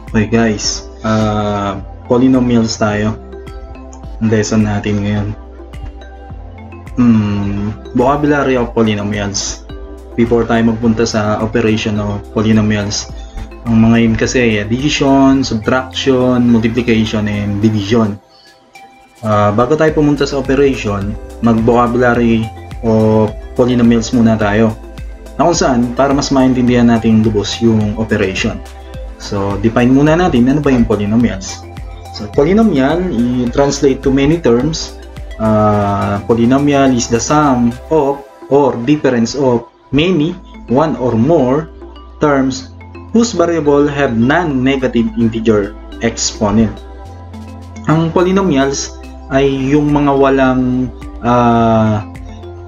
Okay guys, polynomials tayo. Ang lesson natin ngayon. Vocabulary of polynomials. Before tayo magpunta sa operation of polynomials, ang mga yun kasi addition, subtraction, multiplication, and division. Bago tayo pumunta sa operation, mag-vocabulary o polynomials muna tayo. Na kung saan, para mas maintindihan natin lubos yung operation. So, define muna natin ano ba yung polynomials. So, polynomial, i-translate to many terms. Polynomial is the sum of or difference of many, one or more terms whose variable have non-negative integer exponent. Ang polynomials ay yung mga walang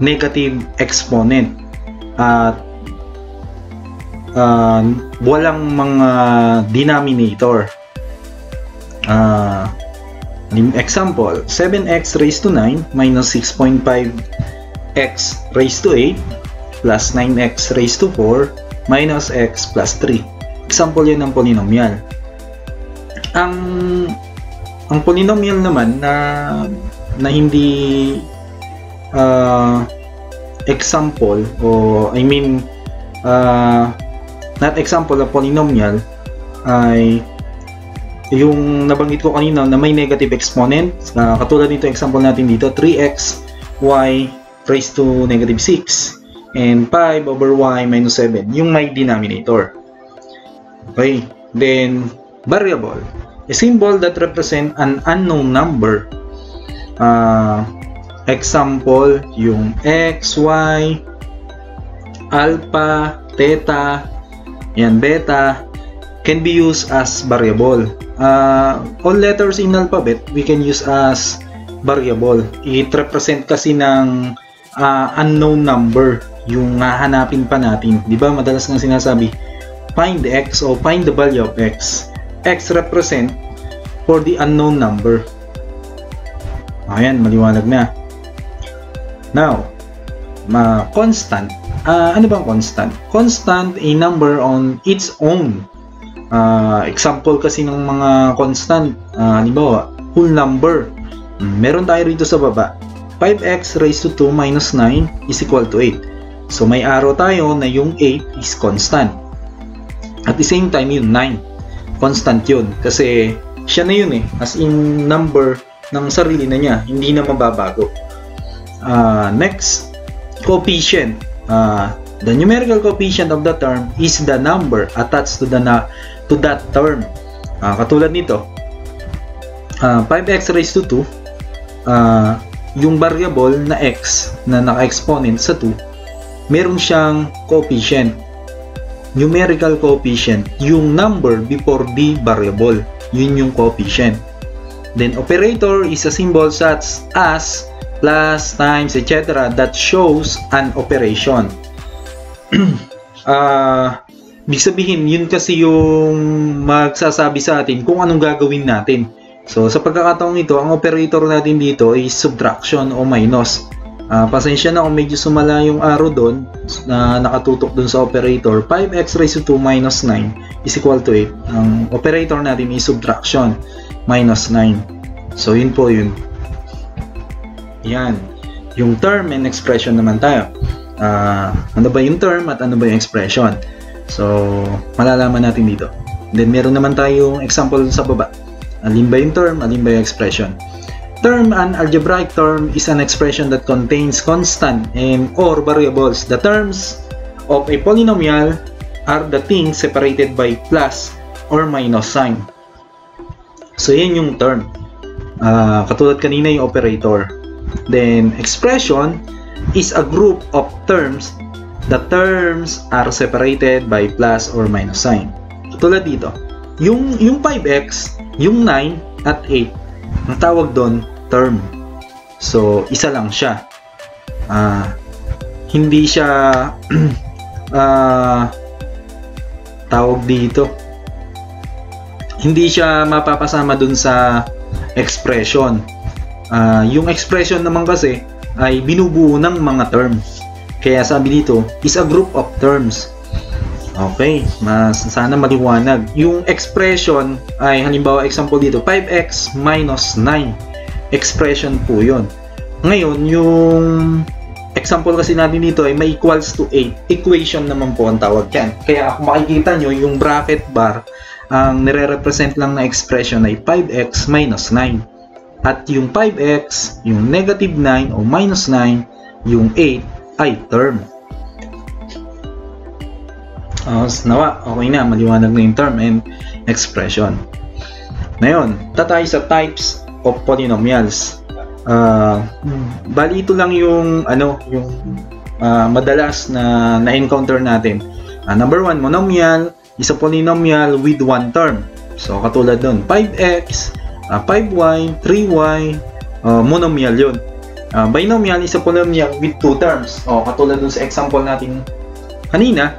negative exponent at walang mga denominator. Example, 7x raised to 9 minus 6.5x raised to 8 plus 9x raised to 4 minus x plus 3. Example yan ng polynomial. Ang polynomial naman na hindi example o not example of polynomial ay yung nabanggit ko kanina na may negative exponent. Katulad nito, example natin dito, 3x y raised to negative 6 and 5 over y minus 7, yung may denominator. Okay, then variable, a symbol that represent an unknown number. Example, yung x, y, alpha, theta, yan, beta can be used as variable. All letters in alphabet we can use as variable. It represent kasi ng unknown number, yung hahanapin pa natin. Di ba madalas nga sinasabi, find x o find the value of x. X represent for the unknown number. Ayan, maliwanag na. Now, constant. Ano bang constant? Constant, a number on its own. Example kasi ng mga constant, halimbawa, whole number. Meron tayo rito sa baba. 5x raised to 2 minus 9 is equal to 8. So, may arrow tayo na yung 8 is constant. At the same time, yung 9. Constant yun. Kasi, siya na yun as in number ng sarili na niya. Hindi na mababago. Next, coefficient. The numerical coefficient of the term is the number attached to that term. Katulad nito, 5x raised to 2, yung variable na x na naka-exponent sa 2, meron siyang coefficient, numerical coefficient, yung number before the variable, yun yung coefficient. Then operator is a symbol such as plus, times, etc. that shows an operation. Ibig sabihin, yun kasi yung magsasabi sa atin kung anong gagawin natin. So, sa pagkakataong ito, ang operator natin dito is subtraction o minus. Pasensya na kung medyo sumala yung arrow doon na nakatutok doon sa operator. 5x raised to 2 minus 9 is equal to 8. Ang operator natin is subtraction, minus 9. So, yun po yun. Yan. Yung term and expression naman tayo. Ano ba yung term at ano ba yung expression? So, malalaman natin dito. Then, meron naman tayong example sa baba. Alin ba yung term, alin ba yung expression? Term, an algebraic term is an expression that contains constant and or variables. The terms of a polynomial are the things separated by plus or minus sign. So, yan yung term. Katulad kanina yung operator. Then, expression is a group of terms. The terms are separated by plus or minus sign. Tulad dito, yung 5x, yung 9 at 8, ang tawag doon, term. So, isa lang siya. Hindi siya tawag dito. Hindi siya mapapasama dun sa expression. Yung expression naman kasi ay binubuo ng mga terms. Kaya sabi dito, is a group of terms. Okay, sana maliwanag. Yung expression ay halimbawa example dito, 5x minus 9. Expression po yun. Ngayon, yung example kasi natin dito ay may equals to 8. Equation naman po ang tawag yan. Kaya kung makikita nyo, yung bracket bar, ang nire-represent lang na expression ay 5x minus 9. At yung 5x, yung negative 9 o minus 9, yung 8 ay term. Nawa, okay na, maliwanag na yung term and expression. Ngayon, tayo sa types of polynomials. Bali ito lang yung madalas na na-encounter natin. Number 1, monomial is a polynomial with one term. So katulad doon, 5x, 5y, 3y, monomial yun. Binomial is a polynomial with two terms. Katulad doon sa example natin kanina,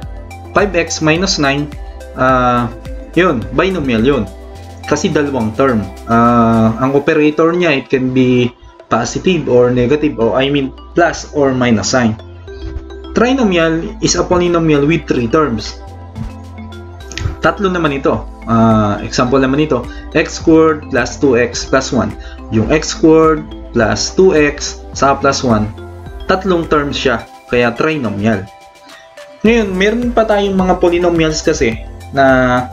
5x minus 9, yun, binomial yun. Kasi dalawang term. Ang operator niya, it can be positive or negative, or I mean plus or minus sign. Trinomial is a polynomial with three terms. Tatlo naman ito. Example naman ito, x squared plus 2x plus 1. Yung x squared plus 2x sa plus 1, tatlong terms siya, kaya trinomial. Ngayon, meron pa tayong mga polynomials kasi na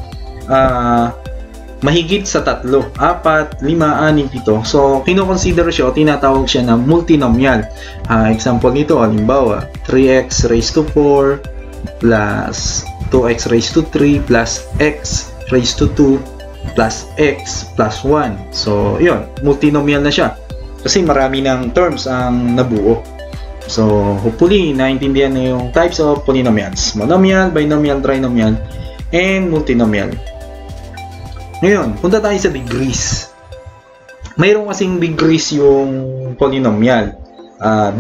mahigit sa 3, 4, 5, 6, 7. So, kino-consider siya o tinatawag siya na multinomial. Example nito, halimbawa, 3x raised to 4 plus 2x raised to 3 plus x raised to 2 plus x plus 1. So, yun, multinomial na siya. Kasi marami ng terms ang nabuo. So, hopefully, naintindihan na yung types of polynomials. Monomial, binomial, trinomial, and multinomial. Ngayon, punta tayo sa degrees. Mayroon kasing degrees yung polynomial.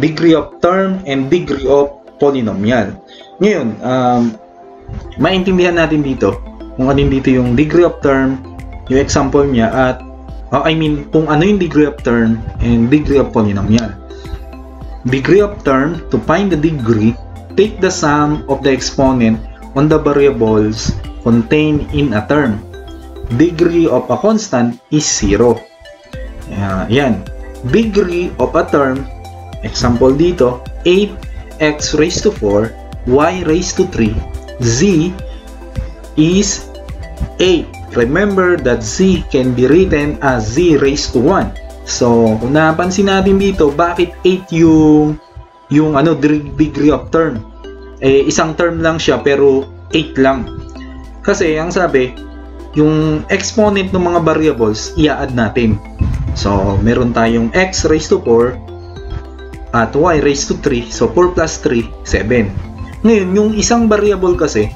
Degree of term and degree of polynomial. Ngayon, maintindihan natin dito kung ano dito yung degree of term, yung example niya, at kung ano yung degree of term and degree of polynomial. Degree of term, to find the degree, take the sum of the exponent on the variables contained in a term. Degree of a constant is 0. Yan. Degree of a term, example dito, 8x raised to 4, y raised to 3, z is 8. Remember that z can be written as z raised to 1. So, kung napansin natin dito, bakit 8 yung degree of term? Isang term lang siya pero 8 lang. Kasi, ang sabi, yung exponent ng mga variables, i-add natin. So, meron tayong x raised to 4 at y raised to 3. So, 4 plus 3, 7. Ngayon, yung isang variable kasi,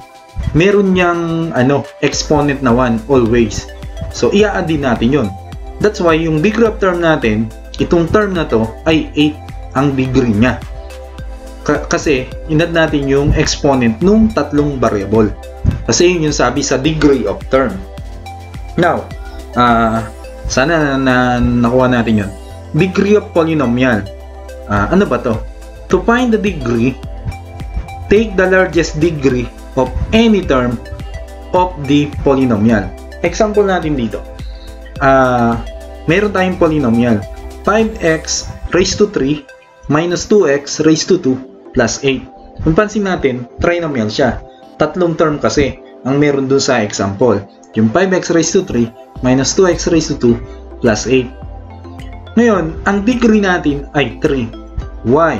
meron niyang exponent na 1 always. So, i-add din natin yun. That's why yung degree of term natin, itong term na to ay 8 ang degree niya. Kasi inad natin yung exponent nung tatlong variable. Kasi yun yung sabi sa degree of term. Now, sana na nakuha natin yun. Degree of polynomial. Ano ba to? To find the degree, take the largest degree of any term of the polynomial. Example natin dito. Meron tayong polynomial 5x raised to 3 minus 2x raised to 2 plus 8. Kung pansin natin, trinomial siya. Tatlong term kasi ang meron dun sa example. Yung 5x raised to 3 minus 2x raised to 2 plus 8. Ngayon, ang degree natin ay 3. Why?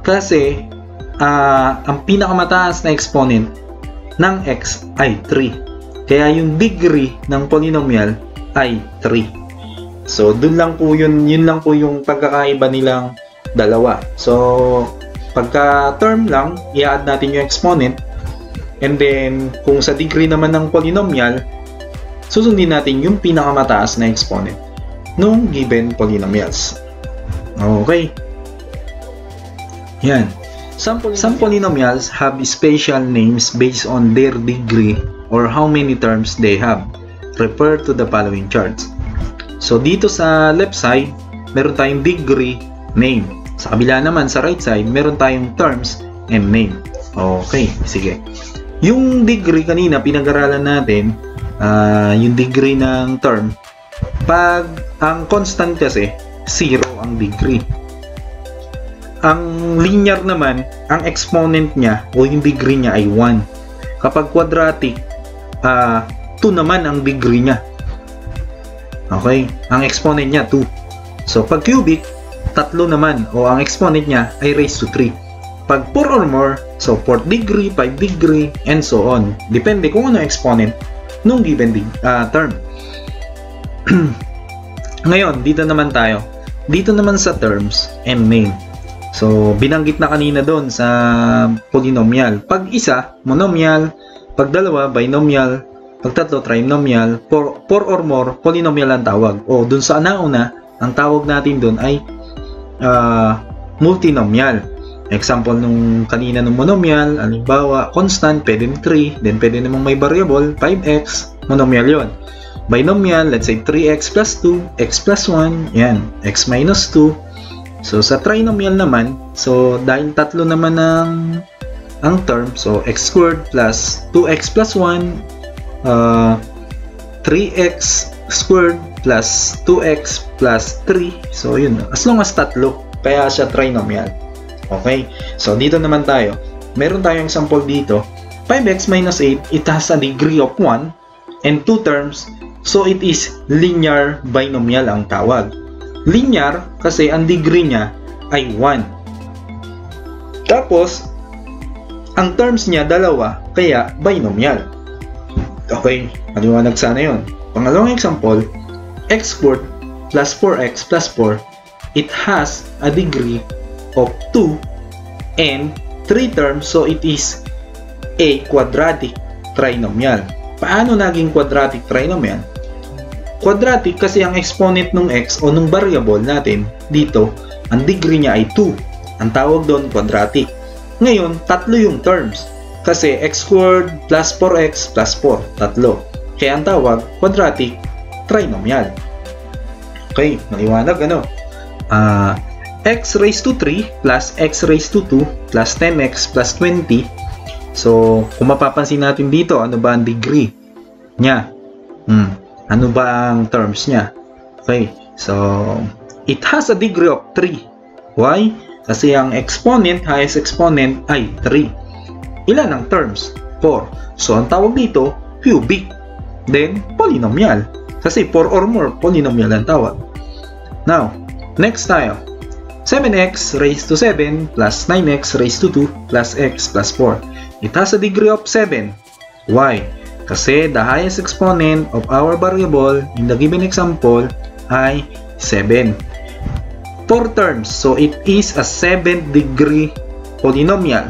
Kasi ang pinakamataas na exponent ng x ay 3. Kaya yung degree ng polynomial ay 3. So, dun lang po yun lang po yung pagkakaiba nilang dalawa. So, pagka term lang, i-add natin yung exponent. And then, kung sa degree naman ng polynomial, susundin natin yung pinakamataas na exponent nung given polynomials. Okay. Yan. Some polynomials have special names based on their degree or how many terms they have. Refer to the following charts. So, dito sa left side, meron tayong degree, name. Sa kabila naman, sa right side, meron tayong terms and name. Okay, sige. Yung degree kanina, pinag-aralan natin, yung degree ng term, pag ang constant kasi, 0 ang degree. Ang linear naman, ang exponent niya o yung degree niya ay 1. Kapag quadratic, 2 naman ang degree niya. Okay? Ang exponent niya, 2. So, pag cubic, 3 naman o ang exponent niya ay raised to 3. Pag 4 or more, so 4th degree, 5 degree, and so on. Depende kung ano exponent nung given term. Ngayon, dito naman tayo. Dito naman sa terms and name. So, binanggit na kanina doon sa polynomial. Pag isa, monomial. Pag dalawa, binomial. Pag tatlo, trinomial. 4 or more, polynomial ang tawag. O, doon sa nauna, ang tawag natin doon ay multinomial. Example nung kanina nung monomial, halimbawa, constant, pwede 3. Then, pwede namang may variable, 5x. Monomial yon. Binomial, let's say 3x plus 2, x plus 1. Yan, x minus 2. So, sa trinomial naman, so, dahil tatlo naman ang term, so, x squared plus 2x plus 1, 3x squared plus 2x plus 3. So, yun. As long as tatlo, kaya siya trinomial. Okay? So, dito naman tayo. Meron tayong example dito. 5x minus 8, it has a degree of 1 and 2 terms. So, it is linear binomial ang tawag. Linear kasi ang degree niya ay 1. Tapos, ang terms niya dalawa, kaya binomial. Okay, maliwanag sana yun. Pangalawang example, x squared plus 4x plus 4, it has a degree of 2 and 3 terms, so it is a quadratic trinomial. Paano naging quadratic trinomial? Quadratic kasi ang exponent ng x o ng variable natin dito, ang degree niya ay 2. Ang tawag doon quadratic. Ngayon, tatlo yung terms. Kasi x squared plus 4x plus 4. Tatlo. Kaya ang tawag quadratic trinomial. Okay, maliwanag ano? X raised to 3 plus x raised to 2 plus 10x plus 20. So, kung mapapansin natin dito, ano ba ang degree niya? Ano ba ang terms niya? Okay, so it has a degree of 3. Why? Kasi ang exponent, highest exponent ay 3. Ilan ang terms? 4. So ang tawag dito, cubic. Then, polynomial. Kasi 4 or more, polynomial ang tawag. Now, next tayo. 7x raised to 7 plus 9x raised to 2 plus x plus 4. It has a degree of 7. Why? Kasi the highest exponent of our variable in the given example ay 7. 4 terms, so it is a 7th degree polynomial.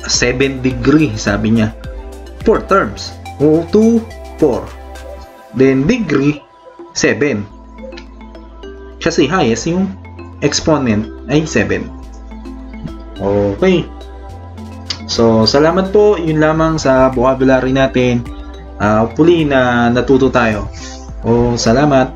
7 degree, sabi niya. 4 terms. 2, 4. Then degree, 7. Kasi highest yung exponent ay 7. Okay. So, salamat po. Yun lamang sa vocabulary natin. Hopefully na natuto tayo. Salamat.